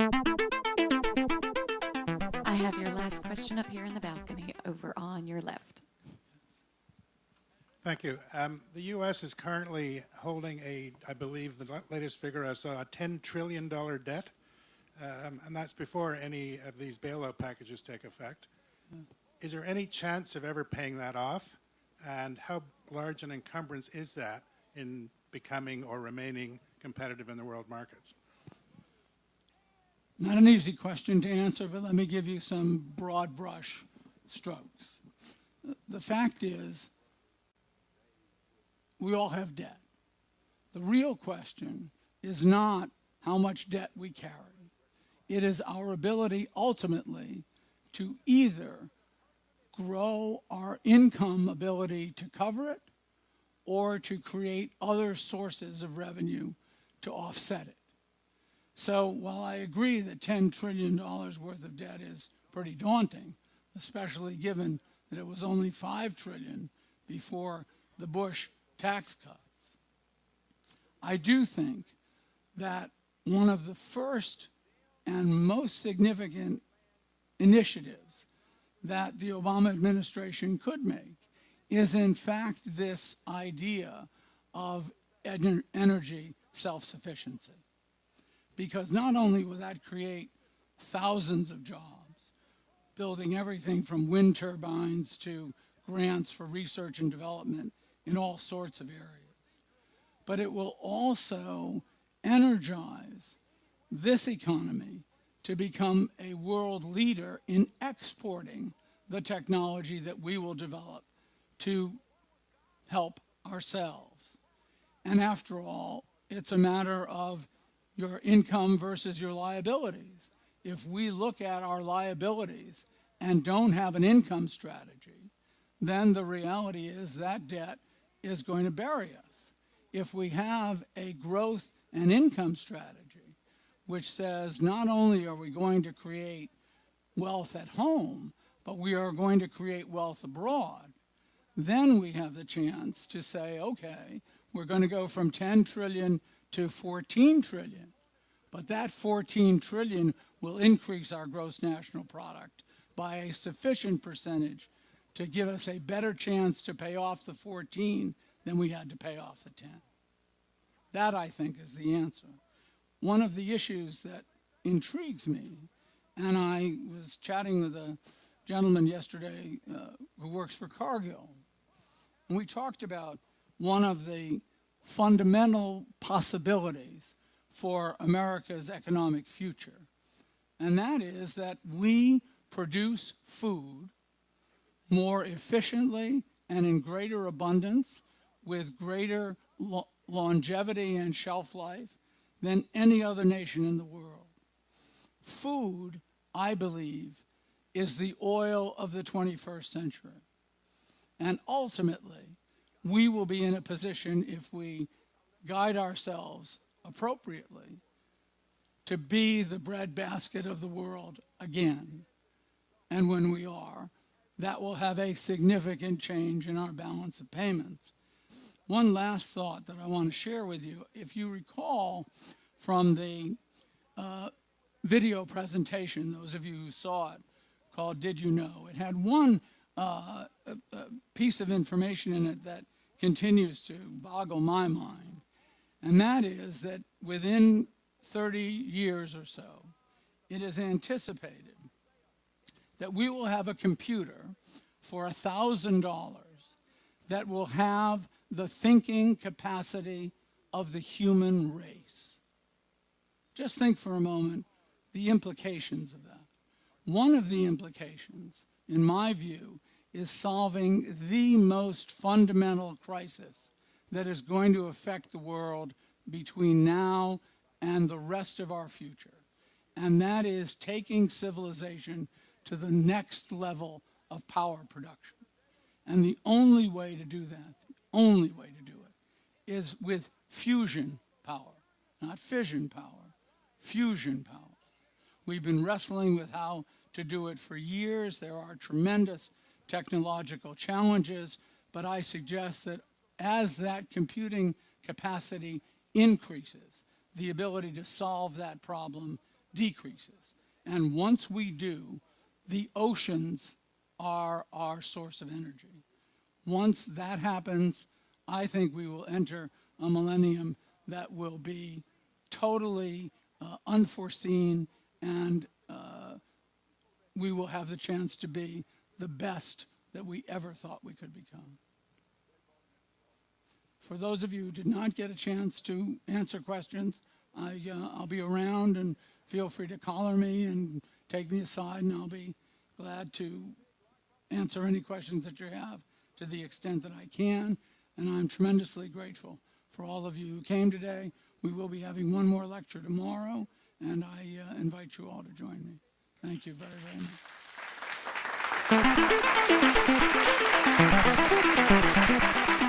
I have your last question up here in the balcony over on your left. Thank you. The U.S. is currently holding I believe the latest figure I saw, a $10 trillion debt, and that's before any of these bailout packages take effect. Is there any chance of ever paying that off? And how large an encumbrance is that in becoming or remaining competitive in the world markets? Not an easy question to answer, but let me give you some broad brush strokes. The fact is, we all have debt. The real question is not how much debt we carry. It is our ability ultimately to either grow our income ability to cover it or to create other sources of revenue to offset it. So while I agree that $10 trillion worth of debt is pretty daunting, especially given that it was only $5 trillion before the Bush tax cuts, I do think that one of the first and most significant initiatives that the Obama administration could make is in fact this idea of energy self-sufficiency. Because not only will that create thousands of jobs, building everything from wind turbines to grants for research and development in all sorts of areas, but it will also energize this economy to become a world leader in exporting the technology that we will develop to help ourselves. And after all, it's a matter of your income versus your liabilities. If we look at our liabilities and don't have an income strategy, then the reality is that debt is going to bury us. If we have a growth and income strategy, which says not only are we going to create wealth at home, but we are going to create wealth abroad, then we have the chance to say, okay, we're going to go from 10 trillion to 14 trillion. But that 14 trillion will increase our gross national product by a sufficient percentage to give us a better chance to pay off the 14 than we had to pay off the 10. That, I think, is the answer. One of the issues that intrigues me, and I was chatting with a gentleman yesterday who works for Cargill, and we talked about one of the fundamental possibilities for America's economic future, and that is that we produce food more efficiently and in greater abundance with greater longevity and shelf life than any other nation in the world. Food, I believe, is the oil of the 21st century. And ultimately, we will be in a position, if we guide ourselves appropriately, to be the breadbasket of the world again. And when we are, that will have a significant change in our balance of payments. One last thought that I want to share with you. If you recall from the video presentation, those of you who saw it, called Did You Know? It had one piece of information in it that continues to boggle my mind, and that is that within 30 years or so, it is anticipated that we will have a computer for $1,000 that will have the thinking capacity of the human race. Just think for a moment the implications of that. One of the implications, in my view, is solving the most fundamental crisis that is going to affect the world between now and the rest of our future. And that is taking civilization to the next level of power production. And the only way to do that, is with fusion power, not fission power, fusion power. We've been wrestling with how to do it for years. There are tremendous technological challenges, but I suggest that as that computing capacity increases, the ability to solve that problem decreases. And once we do, the oceans are our source of energy. Once that happens, I think we will enter a millennium that will be totally unforeseen, and we will have the chance to be the best that we ever thought we could become. For those of you who did not get a chance to answer questions, I'll be around, and feel free to collar me and take me aside, and I'll be glad to answer any questions that you have to the extent that I can. And I'm tremendously grateful for all of you who came today. We will be having one more lecture tomorrow, and I invite you all to join me. Thank you very, very much.